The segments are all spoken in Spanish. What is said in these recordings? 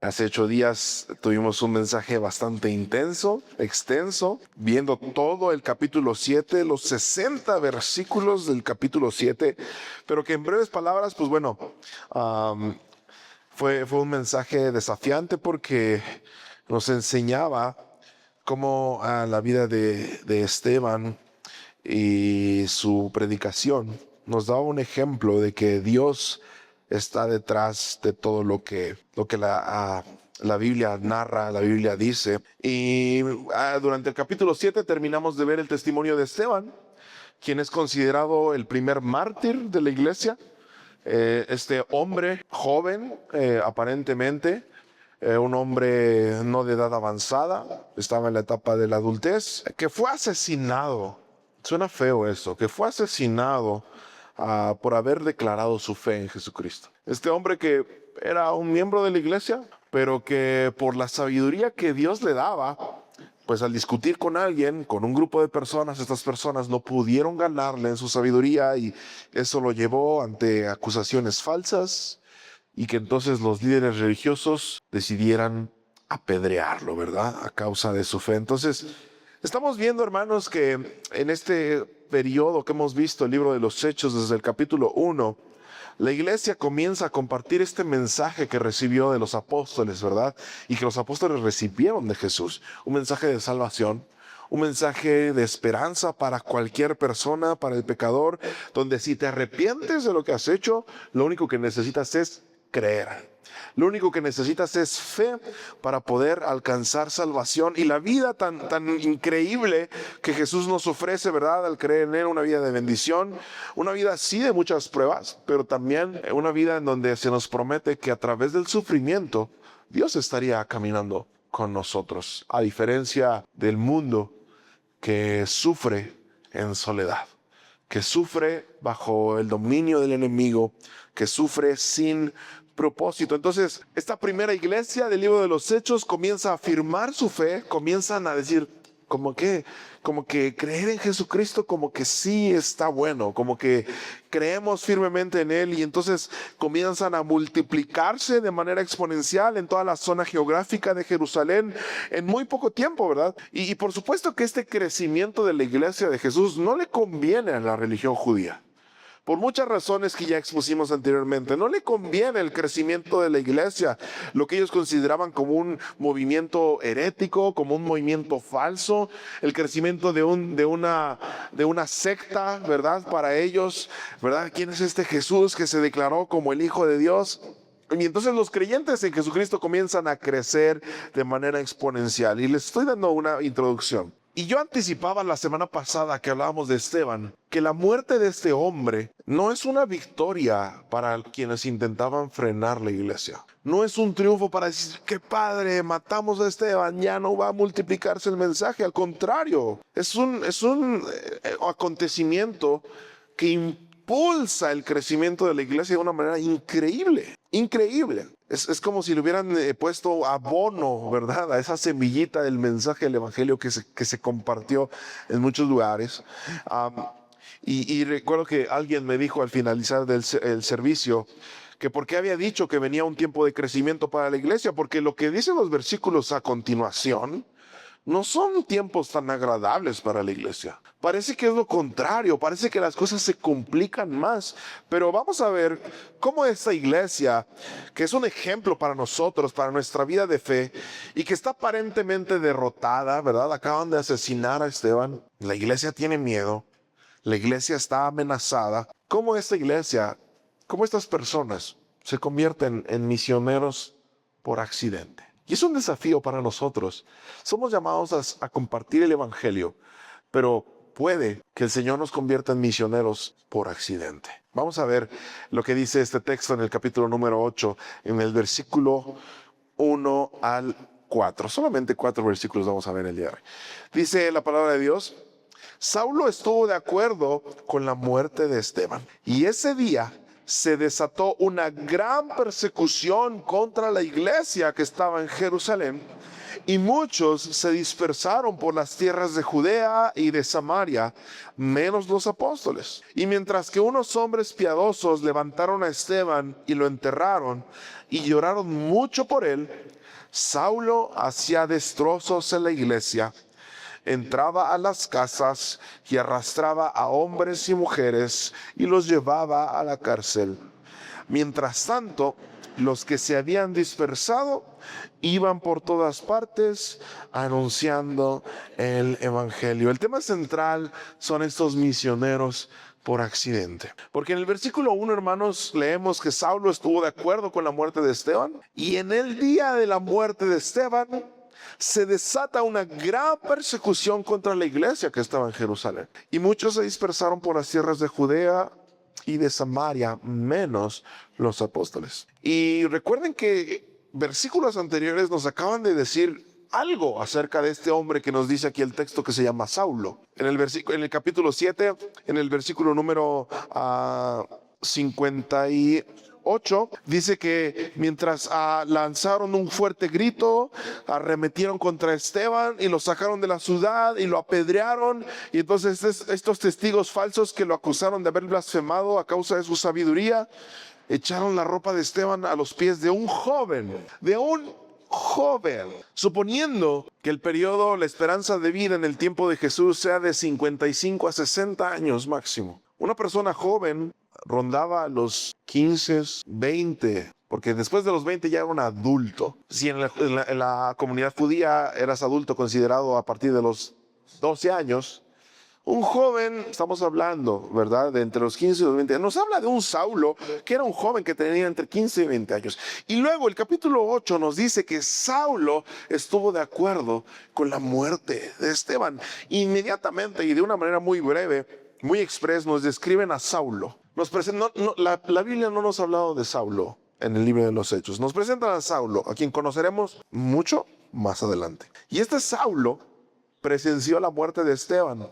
Hace 8 días tuvimos un mensaje bastante intenso, extenso, viendo todo el capítulo 7, los 60 versículos del capítulo 7, pero que en breves palabras, pues bueno, fue un mensaje desafiante porque nos enseñaba cómo la vida de Esteban y su predicación nos daba un ejemplo de que Dios está detrás de todo lo que la Biblia narra, la Biblia dice. Y durante el capítulo 7 terminamos de ver el testimonio de Esteban, quien es considerado el primer mártir de la iglesia. Este hombre joven, aparentemente, un hombre no de edad avanzada, estaba en la etapa de la adultez, que fue asesinado. Suena feo eso, que fue asesinado por haber declarado su fe en Jesucristo. Este hombre que era un miembro de la iglesia, pero que por la sabiduría que Dios le daba, pues al discutir con alguien, con un grupo de personas, estas personas no pudieron ganarle en su sabiduría y eso lo llevó ante acusaciones falsas y que entonces los líderes religiosos decidieran apedrearlo, ¿verdad? A causa de su fe. Entonces, estamos viendo, hermanos, que en este periodo que hemos visto, el libro de los Hechos, desde el capítulo 1, la iglesia comienza a compartir este mensaje que recibió de los apóstoles, ¿verdad? Y que los apóstoles recibieron de Jesús. Un mensaje de salvación, un mensaje de esperanza para cualquier persona, para el pecador, donde si te arrepientes de lo que has hecho, lo único que necesitas es creer. Lo único que necesitas es fe para poder alcanzar salvación y la vida tan increíble que Jesús nos ofrece, ¿verdad? Al creer en Él, una vida de bendición, una vida sí de muchas pruebas, pero también una vida en donde se nos promete que a través del sufrimiento Dios estaría caminando con nosotros, a diferencia del mundo que sufre en soledad, que sufre bajo el dominio del enemigo, que sufre sin propósito. Entonces, esta primera iglesia del libro de los Hechos comienza a afirmar su fe, comienzan a decir como que creer en Jesucristo como que sí está bueno, como que creemos firmemente en Él y entonces comienzan a multiplicarse de manera exponencial en toda la zona geográfica de Jerusalén en muy poco tiempo, ¿verdad? Y por supuesto que este crecimiento de la iglesia de Jesús no le conviene a la religión judía. Por muchas razones que ya expusimos anteriormente, no le conviene el crecimiento de la iglesia, lo que ellos consideraban como un movimiento herético, como un movimiento falso, el crecimiento de una secta, ¿verdad? Para ellos, ¿verdad? ¿Quién es este Jesús que se declaró como el Hijo de Dios? Y entonces los creyentes en Jesucristo comienzan a crecer de manera exponencial. Y les estoy dando una introducción. Y yo anticipaba la semana pasada que hablábamos de Esteban, que la muerte de este hombre no es una victoria para quienes intentaban frenar la iglesia. No es un triunfo para decir, qué padre, matamos a Esteban, ya no va a multiplicarse el mensaje. Al contrario, es un acontecimiento que impulsa el crecimiento de la iglesia de una manera increíble. Increíble. Es como si le hubieran puesto abono, ¿verdad? A esa semillita del mensaje del evangelio que se compartió en muchos lugares. Y recuerdo que alguien me dijo al finalizar el servicio que por qué había dicho que venía un tiempo de crecimiento para la iglesia, porque lo que dicen los versículos a continuación no son tiempos tan agradables para la iglesia. Parece que es lo contrario, parece que las cosas se complican más. Pero vamos a ver cómo esta iglesia, que es un ejemplo para nosotros, para nuestra vida de fe, y que está aparentemente derrotada, ¿verdad? Acaban de asesinar a Esteban. La iglesia tiene miedo, la iglesia está amenazada. ¿Cómo esta iglesia, cómo estas personas se convierten en misioneros por accidente? Y es un desafío para nosotros. Somos llamados a compartir el evangelio, pero puede que el Señor nos convierta en misioneros por accidente. Vamos a ver lo que dice este texto en el capítulo número 8, en el versículo 1 al 4. Solamente 4 versículos vamos a ver el día de hoy. Dice la palabra de Dios: Saulo estuvo de acuerdo con la muerte de Esteban, y ese día se desató una gran persecución contra la iglesia que estaba en Jerusalén, y muchos se dispersaron por las tierras de Judea y de Samaria, menos los apóstoles. Y mientras que unos hombres piadosos levantaron a Esteban y lo enterraron, y lloraron mucho por él, Saulo hacía destrozos en la iglesia, entraba a las casas y arrastraba a hombres y mujeres y los llevaba a la cárcel. Mientras tanto, los que se habían dispersado iban por todas partes anunciando el evangelio. El tema central son estos misioneros por accidente. Porque en el versículo 1, hermanos, leemos que Saulo estuvo de acuerdo con la muerte de Esteban, y en el día de la muerte de Esteban se desata una gran persecución contra la iglesia que estaba en Jerusalén. Y muchos se dispersaron por las tierras de Judea y de Samaria, menos los apóstoles. Y recuerden que versículos anteriores nos acaban de decir algo acerca de este hombre que nos dice aquí el texto, que se llama Saulo. En el capítulo 7, en el versículo número 58, dice que mientras lanzaron un fuerte grito, arremetieron contra Esteban y lo sacaron de la ciudad y lo apedrearon. Y entonces estos testigos falsos que lo acusaron de haber blasfemado a causa de su sabiduría, echaron la ropa de Esteban a los pies de un joven, suponiendo que el periodo, la esperanza de vida en el tiempo de Jesús sea de 55 a 60 años máximo. Una persona joven rondaba los 15, 20, porque después de los 20 ya era un adulto. Si en la comunidad judía eras adulto considerado a partir de los 12 años, un joven, estamos hablando, ¿verdad?, de entre los 15 y los 20. Nos habla de un Saulo que era un joven que tenía entre 15 y 20 años. Y luego el capítulo 8 nos dice que Saulo estuvo de acuerdo con la muerte de Esteban. Inmediatamente y de una manera muy breve, muy express, nos describen a Saulo. La Biblia no nos ha hablado de Saulo en el libro de los Hechos. Nos presentan a Saulo, a quien conoceremos mucho más adelante. Y este Saulo presenció la muerte de Esteban.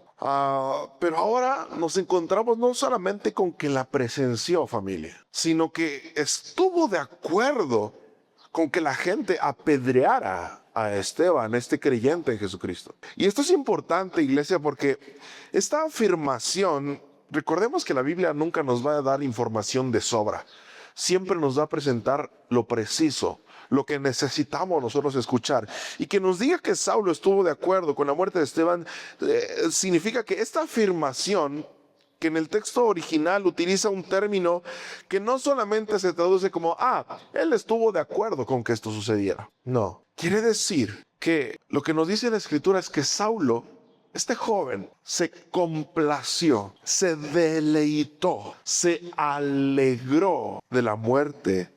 Pero ahora nos encontramos no solamente con que la presenció, familia, sino que estuvo de acuerdo con que la gente apedreara a Esteban, este creyente en Jesucristo. Y esto es importante, iglesia, porque esta afirmación, recordemos que la Biblia nunca nos va a dar información de sobra. Siempre nos va a presentar lo preciso, lo que necesitamos nosotros escuchar. Y que nos diga que Saulo estuvo de acuerdo con la muerte de Esteban, significa que esta afirmación, que en el texto original utiliza un término que no solamente se traduce como, él estuvo de acuerdo con que esto sucediera. No, quiere decir que lo que nos dice la Escritura es que Saulo, este joven, se complació, se deleitó, se alegró de la muerte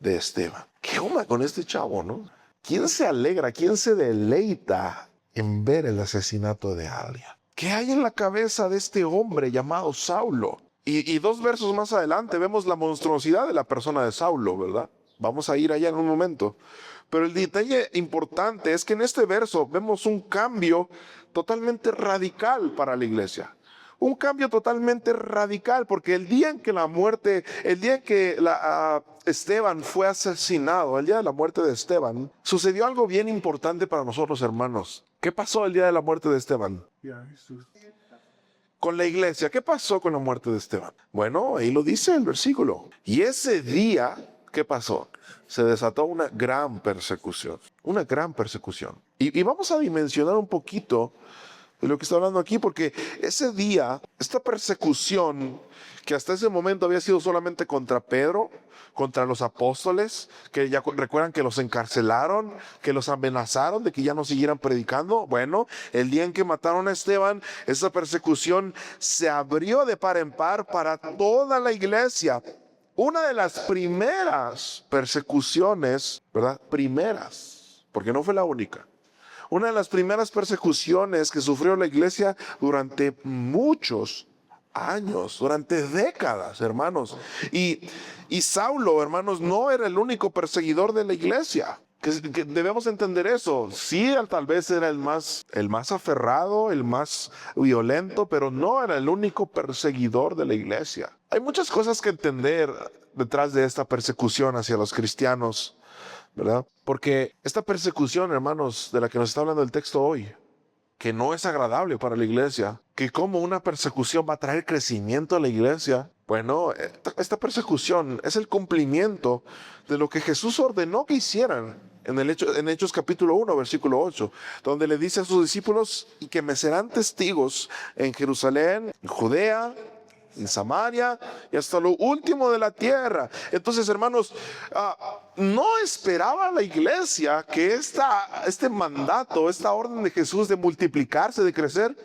de Esteban. ¿Qué onda con este chavo, no? ¿Quién se alegra, quién se deleita en ver el asesinato de alguien? ¿Qué hay en la cabeza de este hombre llamado Saulo? Y 2 versos más adelante vemos la monstruosidad de la persona de Saulo, ¿verdad? Vamos a ir allá en un momento. Pero el detalle importante es que en este verso vemos un cambio totalmente radical para la iglesia. Un cambio totalmente radical, porque el día en que Esteban fue asesinado, el día de la muerte de Esteban, sucedió algo bien importante para nosotros, hermanos. ¿Qué pasó el día de la muerte de Esteban? Con la iglesia, ¿qué pasó con la muerte de Esteban? Bueno, ahí lo dice el versículo. Y ese día, ¿qué pasó? Se desató una gran persecución. Una gran persecución. Y vamos a dimensionar un poquito de lo que está hablando aquí, porque ese día, esta persecución que hasta ese momento había sido solamente contra Pedro, contra los apóstoles, que ya recuerdan que los encarcelaron, que los amenazaron de que ya no siguieran predicando. Bueno, el día en que mataron a Esteban, esa persecución se abrió de par en par para toda la iglesia. Una de las primeras persecuciones, ¿verdad? Primeras, porque no fue la única. Una de las primeras persecuciones que sufrió la iglesia durante muchos años, durante décadas, hermanos. Y Saulo, hermanos, no era el único perseguidor de la iglesia. Que debemos entender eso. Sí, él tal vez era el más aferrado, el más violento, pero no era el único perseguidor de la iglesia. Hay muchas cosas que entender detrás de esta persecución hacia los cristianos, ¿verdad? Porque esta persecución, hermanos, de la que nos está hablando el texto hoy, que no es agradable para la iglesia, que como una persecución va a traer crecimiento a la iglesia. Bueno, esta persecución es el cumplimiento de lo que Jesús ordenó que hicieran en Hechos capítulo 1, versículo 8, donde le dice a sus discípulos: y que me serán testigos en Jerusalén, en Judea, en Samaria y hasta lo último de la tierra. Entonces, hermanos, no esperaba la iglesia que este mandato, esta orden de Jesús de multiplicarse, de crecer,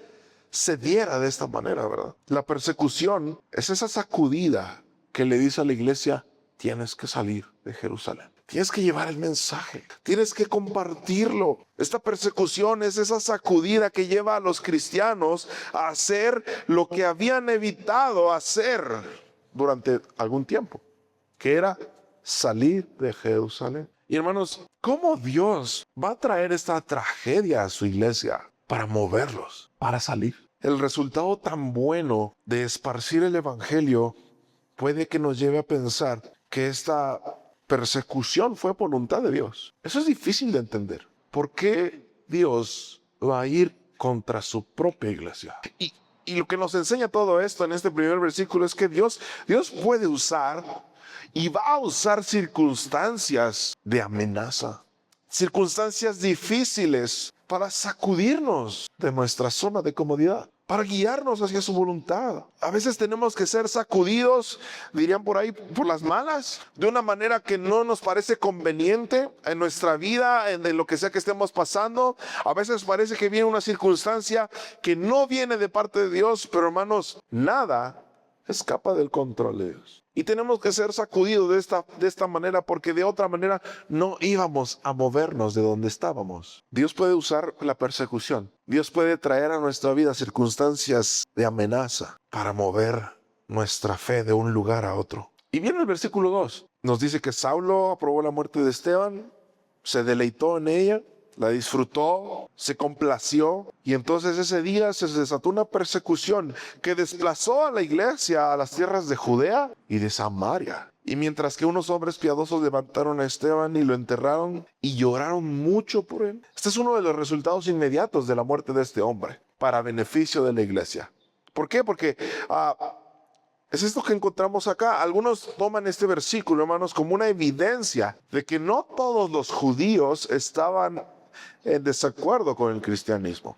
se diera de esta manera, ¿verdad? La persecución es esa sacudida que le dice a la iglesia: tienes que salir de Jerusalén. Tienes que llevar el mensaje, tienes que compartirlo. Esta persecución es esa sacudida que lleva a los cristianos a hacer lo que habían evitado hacer durante algún tiempo, que era salir de Jerusalén. Y hermanos, ¿cómo Dios va a traer esta tragedia a su iglesia para moverlos, para salir? El resultado tan bueno de esparcir el evangelio puede que nos lleve a pensar que esta persecución fue voluntad de Dios. Eso es difícil de entender. ¿Por qué Dios va a ir contra su propia iglesia? Y lo que nos enseña todo esto en este primer versículo es que Dios puede usar y va a usar circunstancias de amenaza, circunstancias difíciles para sacudirnos de nuestra zona de comodidad, para guiarnos hacia su voluntad. A veces tenemos que ser sacudidos, dirían por ahí, por las malas, de una manera que no nos parece conveniente en nuestra vida, en lo que sea que estemos pasando. A veces parece que viene una circunstancia que no viene de parte de Dios, pero hermanos, nada escapa del control de Dios. Y tenemos que ser sacudidos de esta manera, porque de otra manera no íbamos a movernos de donde estábamos. Dios puede usar la persecución. Dios puede traer a nuestra vida circunstancias de amenaza para mover nuestra fe de un lugar a otro. Y viene el versículo 2. Nos dice que Saulo aprobó la muerte de Esteban, se deleitó en ella, la disfrutó, se complació, y entonces ese día se desató una persecución que desplazó a la iglesia a las tierras de Judea y de Samaria. Y mientras que unos hombres piadosos levantaron a Esteban y lo enterraron y lloraron mucho por él. Este es uno de los resultados inmediatos de la muerte de este hombre, para beneficio de la iglesia. ¿Por qué? Porque es esto que encontramos acá. Algunos toman este versículo, hermanos, como una evidencia de que no todos los judíos estaban en desacuerdo con el cristianismo.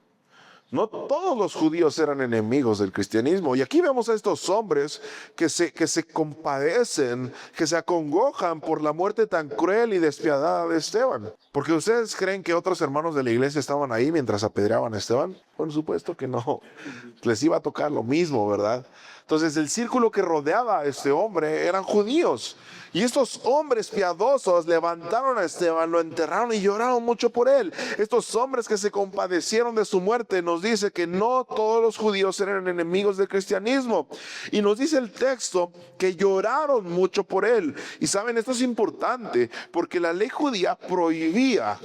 No todos los judíos eran enemigos del cristianismo. Y aquí vemos a estos hombres que se compadecen, que se acongojan por la muerte tan cruel y despiadada de Esteban. Porque ustedes creen que otros hermanos de la iglesia estaban ahí mientras apedreaban a Esteban. Por supuesto que no. Les iba a tocar lo mismo, ¿verdad? Entonces el círculo que rodeaba a este hombre eran judíos. Y estos hombres piadosos levantaron a Esteban, lo enterraron y lloraron mucho por él. Estos hombres que se compadecieron de su muerte, nos dice que no todos los judíos eran enemigos del cristianismo. Y nos dice el texto que lloraron mucho por él. Y saben, esto es importante porque la ley judía prohibía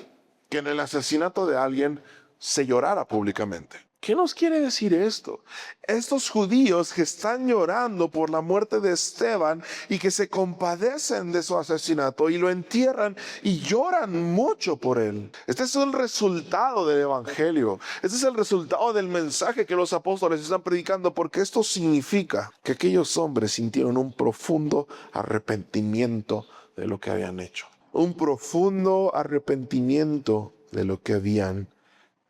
que en el asesinato de alguien se llorara públicamente. ¿Qué nos quiere decir esto? Estos judíos que están llorando por la muerte de Esteban y que se compadecen de su asesinato y lo entierran y lloran mucho por él. Este es el resultado del evangelio. Este es el resultado del mensaje que los apóstoles están predicando, porque esto significa que aquellos hombres sintieron un profundo arrepentimiento de lo que habían hecho. Un profundo arrepentimiento de lo que habían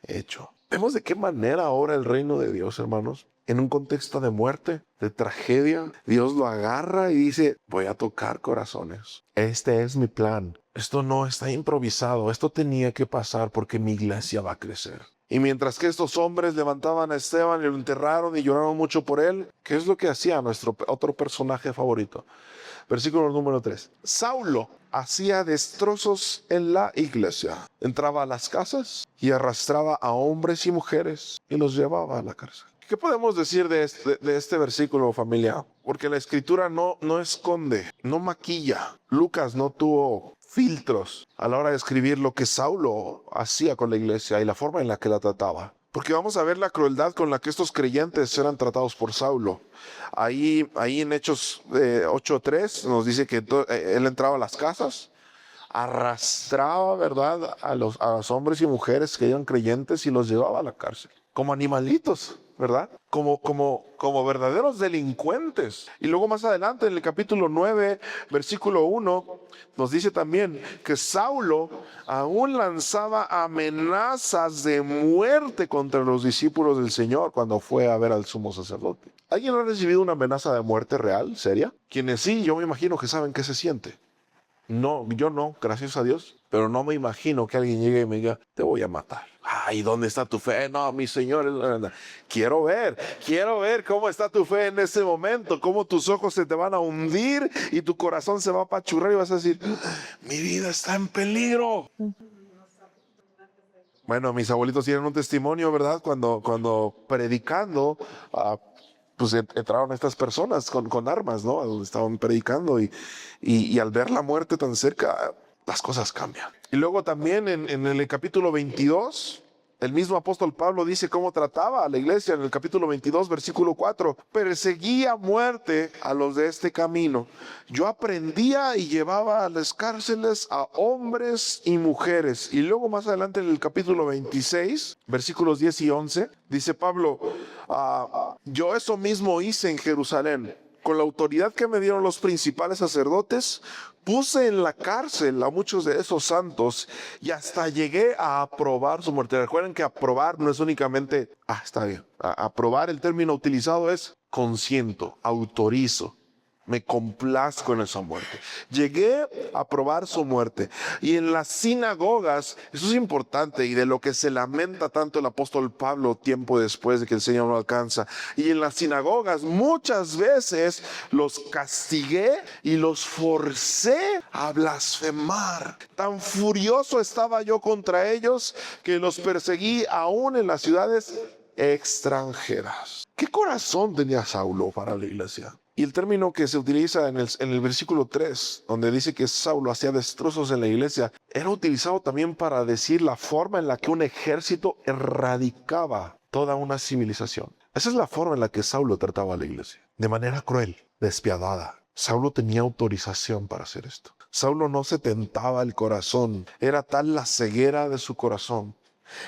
hecho. Vemos de qué manera ahora el reino de Dios, hermanos, en un contexto de muerte, de tragedia, Dios lo agarra y dice: voy a tocar corazones. Este es mi plan. Esto no está improvisado. Esto tenía que pasar porque mi iglesia va a crecer. Y mientras que estos hombres levantaban a Esteban y lo enterraron y lloraron mucho por él, ¿qué es lo que hacía nuestro otro personaje favorito? Versículo número 3. Saulo hacía destrozos en la iglesia. Entraba a las casas y arrastraba a hombres y mujeres y los llevaba a la cárcel. ¿Qué podemos decir de este versículo, familia? Porque la escritura no esconde, no maquilla. Lucas no tuvo filtros a la hora de escribir lo que Saulo hacía con la iglesia y la forma en la que la trataba. Porque vamos a ver la crueldad con la que estos creyentes eran tratados por Saulo. Ahí en Hechos 8:3 nos dice que él entraba a las casas, arrastraba, ¿verdad?, a los hombres y mujeres que eran creyentes y los llevaba a la cárcel, como animalitos, ¿verdad? Como verdaderos delincuentes. Y luego más adelante, en el capítulo 9, versículo 1, nos dice también que Saulo aún lanzaba amenazas de muerte contra los discípulos del Señor cuando fue a ver al sumo sacerdote. ¿Alguien ha recibido una amenaza de muerte real, seria? Quienes sí, yo me imagino que saben qué se siente. No, yo no, gracias a Dios, pero no me imagino que alguien llegue y me diga, te voy a matar. Ay, ¿dónde está tu fe? No, mi Señor, quiero ver cómo está tu fe en ese momento, cómo tus ojos se te van a hundir y tu corazón se va a apachurrar y vas a decir, mi vida está en peligro. Bueno, mis abuelitos tienen un testimonio, ¿verdad? Cuando predicando, pues entraron estas personas con armas, ¿no? Estaban predicando y al ver la muerte tan cerca, las cosas cambian. Y luego también en el capítulo 22, el mismo apóstol Pablo dice cómo trataba a la iglesia en el capítulo 22, versículo 4. Perseguía a muerte a los de este camino. Yo aprendía y llevaba a las cárceles a hombres y mujeres. Y luego más adelante en el capítulo 26, versículos 10 y 11, dice Pablo, yo eso mismo hice en Jerusalén. Con la autoridad que me dieron los principales sacerdotes, puse en la cárcel a muchos de esos santos y hasta llegué a aprobar su muerte. Recuerden que aprobar no es únicamente, está bien. Aprobar, el término utilizado es consiento, autorizo. Me complazco en esa muerte. Llegué a aprobar su muerte. Y en las sinagogas, eso es importante y de lo que se lamenta tanto el apóstol Pablo tiempo después de que el Señor lo alcanza. Y en las sinagogas muchas veces los castigué y los forcé a blasfemar. Tan furioso estaba yo contra ellos que los perseguí aún en las ciudades extranjeras. ¿Qué corazón tenía Saulo para la iglesia? Y el término que se utiliza en el versículo 3, donde dice que Saulo hacía destrozos en la iglesia, era utilizado también para decir la forma en la que un ejército erradicaba toda una civilización. Esa es la forma en la que Saulo trataba a la iglesia, de manera cruel, despiadada. Saulo tenía autorización para hacer esto. Saulo no se tentaba el corazón, era tal la ceguera de su corazón.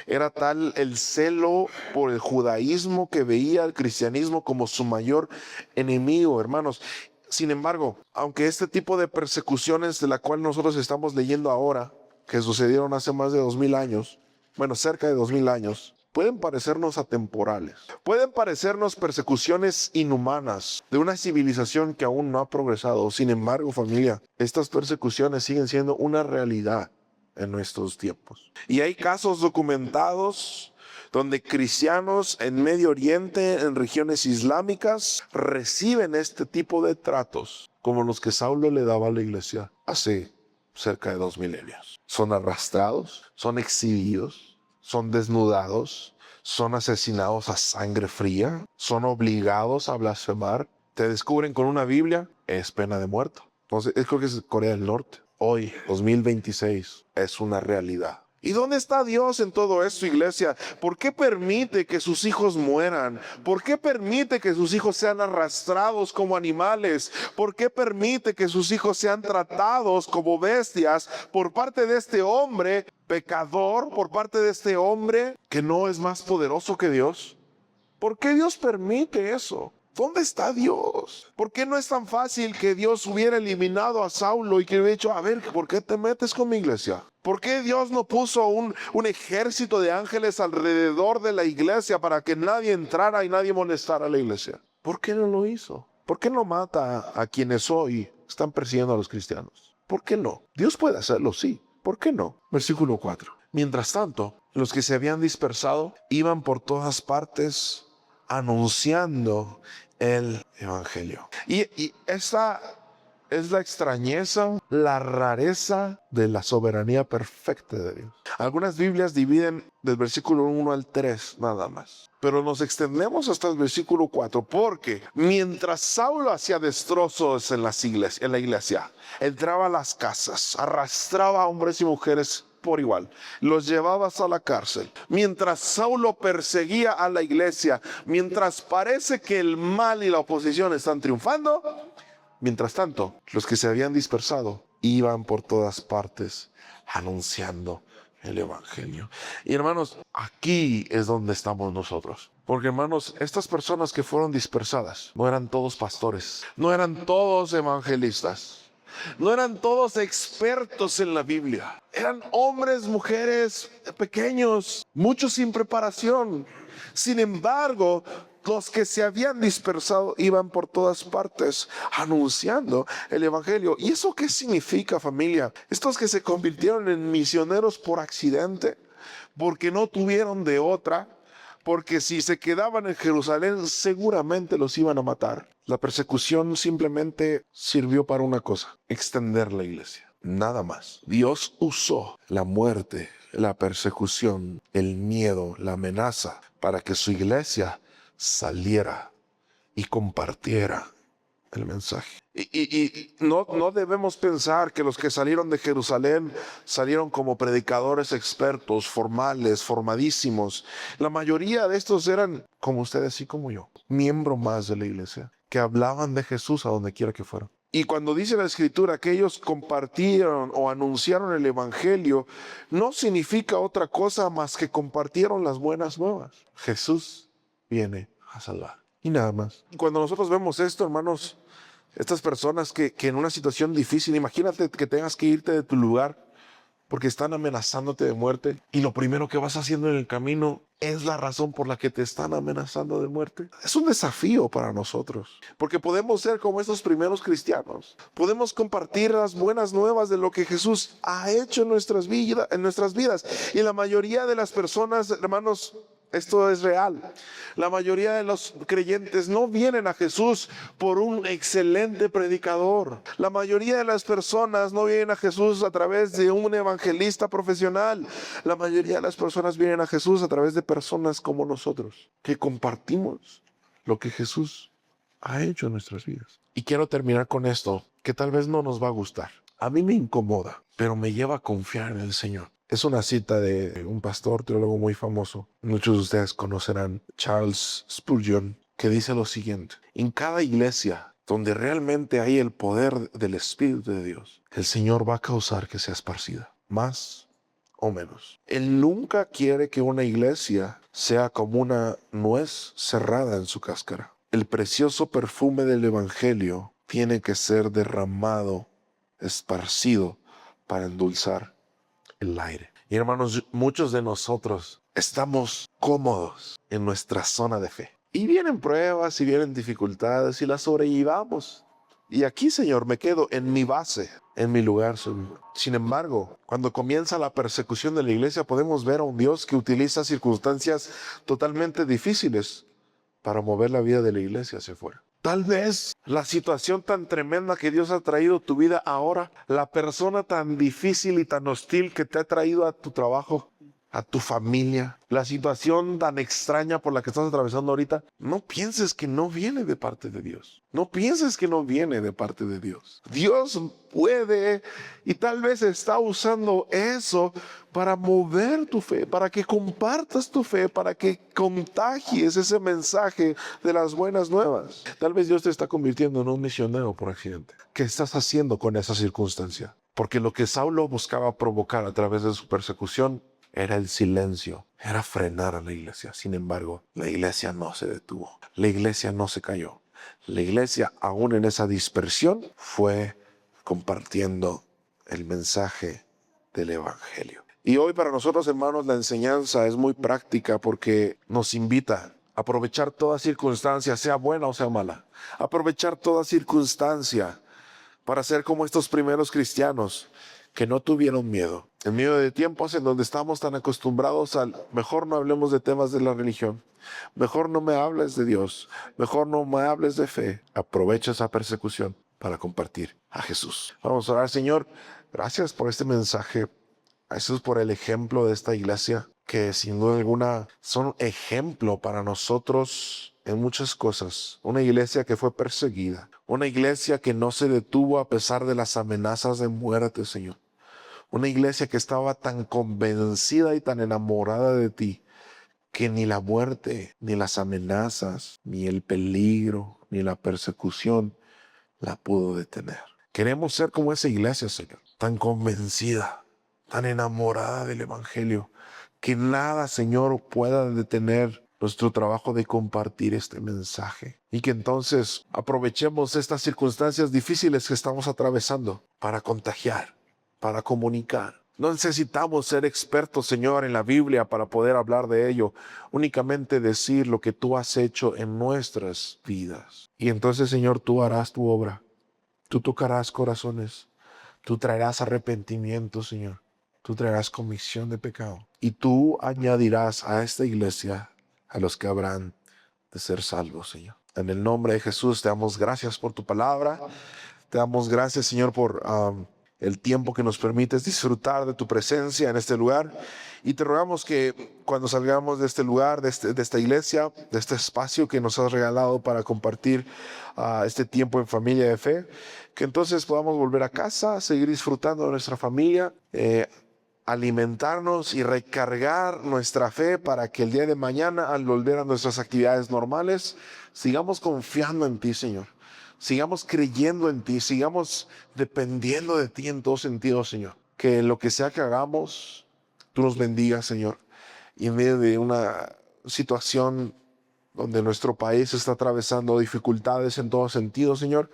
Era tal el celo por el judaísmo que veía al cristianismo como su mayor enemigo, hermanos. Sin embargo, aunque este tipo de persecuciones de la cual nosotros estamos leyendo ahora, que sucedieron hace más de 2000 años, bueno, cerca de 2000 años, pueden parecernos atemporales. Pueden parecernos persecuciones inhumanas de una civilización que aún no ha progresado. Sin embargo, familia, estas persecuciones siguen siendo una realidad en nuestros tiempos. Y hay casos documentados donde cristianos en Medio Oriente, en regiones islámicas, reciben este tipo de tratos como los que Saulo le daba a la iglesia hace cerca de 2 milenios. Son arrastrados, son exhibidos, son desnudados, son asesinados a sangre fría, son obligados a blasfemar. Te descubren con una Biblia, es pena de muerte. Entonces, creo que es Corea del Norte. Hoy, 2026, es una realidad. ¿Y dónde está Dios en todo esto, iglesia? ¿Por qué permite que sus hijos mueran? ¿Por qué permite que sus hijos sean arrastrados como animales? ¿Por qué permite que sus hijos sean tratados como bestias por parte de este hombre pecador, por parte de este hombre que no es más poderoso que Dios? ¿Por qué Dios permite eso? ¿Dónde está Dios? ¿Por qué no es tan fácil que Dios hubiera eliminado a Saulo y que hubiera dicho, a ver, ¿por qué te metes con mi iglesia? ¿Por qué Dios no puso un ejército de ángeles alrededor de la iglesia para que nadie entrara y nadie molestara a la iglesia? ¿Por qué no lo hizo? ¿Por qué no mata a quienes hoy están persiguiendo a los cristianos? ¿Por qué no? Dios puede hacerlo, sí. ¿Por qué no? Versículo 4. Mientras tanto, los que se habían dispersado iban por todas partes anunciando el evangelio. Y esta es la extrañeza, la rareza de la soberanía perfecta de Dios. Algunas Biblias dividen del versículo 1 al 3 nada más. Pero nos extendemos hasta el versículo 4 porque mientras Saulo hacía destrozos en la iglesia, entraba a las casas, arrastraba a hombres y mujeres por igual, los llevaba hasta la cárcel. Mientras Saulo perseguía a la iglesia, mientras parece que el mal y la oposición están triunfando, mientras tanto, los que se habían dispersado iban por todas partes anunciando el evangelio. Y hermanos, aquí es donde estamos nosotros. Porque hermanos, estas personas que fueron dispersadas no eran todos pastores, no eran todos evangelistas. No eran todos expertos en la Biblia. Eran hombres, mujeres pequeños, muchos sin preparación. Sin embargo, los que se habían dispersado iban por todas partes anunciando el evangelio. ¿Y eso qué significa, familia? Estos que se convirtieron en misioneros por accidente, porque no tuvieron de otra, porque si se quedaban en Jerusalén seguramente los iban a matar. La persecución simplemente sirvió para una cosa: extender la iglesia. Nada más. Dios usó la muerte, la persecución, el miedo, la amenaza para que su iglesia saliera y compartiera el mensaje. Y no debemos pensar que los que salieron de Jerusalén salieron como predicadores expertos, formales, formadísimos. La mayoría de estos eran, como ustedes y como yo, miembro más de la iglesia, que hablaban de Jesús a donde quiera que fueran. Y cuando dice la Escritura que ellos compartieron o anunciaron el evangelio, no significa otra cosa más que compartieron las buenas nuevas. Jesús viene a salvar. Y nada más. Cuando nosotros vemos esto, hermanos, estas personas que en una situación difícil, imagínate que tengas que irte de tu lugar porque están amenazándote de muerte, y lo primero que vas haciendo en el camino es la razón por la que te están amenazando de muerte. Es un desafío para nosotros, porque podemos ser como estos primeros cristianos. Podemos compartir las buenas nuevas de lo que Jesús ha hecho en nuestras vidas. Y la mayoría de las personas, hermanos, esto es real. La mayoría de los creyentes no vienen a Jesús por un excelente predicador. La mayoría de las personas no vienen a Jesús a través de un evangelista profesional. La mayoría de las personas vienen a Jesús a través de personas como nosotros, que compartimos lo que Jesús ha hecho en nuestras vidas. Y quiero terminar con esto, que tal vez no nos va a gustar. A mí me incomoda, pero me lleva a confiar en el Señor. Es una cita de un pastor teólogo muy famoso. Muchos de ustedes conocerán, Charles Spurgeon, que dice lo siguiente: en cada iglesia donde realmente hay el poder del Espíritu de Dios, el Señor va a causar que sea esparcida, más o menos. Él nunca quiere que una iglesia sea como una nuez cerrada en su cáscara. El precioso perfume del Evangelio tiene que ser derramado, esparcido, para endulzar el aire. Y hermanos, muchos de nosotros estamos cómodos en nuestra zona de fe. Y vienen pruebas y vienen dificultades y las sobrellevamos. Y aquí, Señor, me quedo en mi base, en mi lugar seguro. Sin embargo, cuando comienza la persecución de la iglesia, podemos ver a un Dios que utiliza circunstancias totalmente difíciles para mover la vida de la iglesia hacia afuera. Tal vez la situación tan tremenda que Dios ha traído a tu vida ahora, la persona tan difícil y tan hostil que te ha traído a tu trabajo, a tu familia, la situación tan extraña por la que estás atravesando ahorita, no pienses que no viene de parte de Dios. No pienses que no viene de parte de Dios. Dios puede y tal vez está usando eso para mover tu fe, para que compartas tu fe, para que contagies ese mensaje de las buenas nuevas. Tal vez Dios te está convirtiendo en un misionero por accidente. ¿Qué estás haciendo con esa circunstancia? Porque lo que Saulo buscaba provocar a través de su persecución era el silencio, era frenar a la iglesia. Sin embargo, la iglesia no se detuvo, la iglesia no se cayó. La iglesia, aún en esa dispersión, fue compartiendo el mensaje del evangelio. Y hoy para nosotros, hermanos, la enseñanza es muy práctica porque nos invita a aprovechar toda circunstancia, sea buena o sea mala. Aprovechar toda circunstancia para ser como estos primeros cristianos que no tuvieron miedo. En medio de tiempos en donde estamos tan acostumbrados al mejor no hablemos de temas de la religión, mejor no me hables de Dios, mejor no me hables de fe. Aprovecha esa persecución para compartir a Jesús. Vamos a orar. Señor, gracias por este mensaje. Gracias por el ejemplo de esta iglesia, que sin duda alguna son ejemplo para nosotros en muchas cosas. Una iglesia que fue perseguida, una iglesia que no se detuvo a pesar de las amenazas de muerte, Señor. Una iglesia que estaba tan convencida y tan enamorada de ti, que ni la muerte, ni las amenazas, ni el peligro, ni la persecución la pudo detener. Queremos ser como esa iglesia, Señor, tan convencida, tan enamorada del Evangelio, que nada, Señor, pueda detener nuestro trabajo de compartir este mensaje. Y que entonces aprovechemos estas circunstancias difíciles que estamos atravesando para contagiar, para comunicar. No necesitamos ser expertos, Señor, en la Biblia para poder hablar de ello. Únicamente decir lo que tú has hecho en nuestras vidas. Y entonces, Señor, tú harás tu obra. Tú tocarás corazones. Tú traerás arrepentimiento, Señor. Tú traerás comisión de pecado. Y tú añadirás a esta iglesia a los que habrán de ser salvos, Señor. En el nombre de Jesús te damos gracias por tu palabra. Te damos gracias, Señor, por el tiempo que nos permites disfrutar de tu presencia en este lugar. Y te rogamos que cuando salgamos de este lugar, de esta iglesia, de este espacio que nos has regalado para compartir este tiempo en familia de fe, que entonces podamos volver a casa, seguir disfrutando de nuestra familia, alimentarnos y recargar nuestra fe para que el día de mañana, al volver a nuestras actividades normales, sigamos confiando en ti, Señor. Sigamos creyendo en ti, sigamos dependiendo de ti en todo sentido, Señor. Que en lo que sea que hagamos, tú nos bendigas, Señor. Y en medio de una situación donde nuestro país está atravesando dificultades en todo sentido, Señor,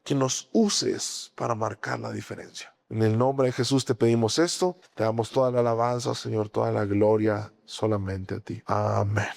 que nos uses para marcar la diferencia. En el nombre de Jesús te pedimos esto. Te damos toda la alabanza, Señor, toda la gloria solamente a ti. Amén.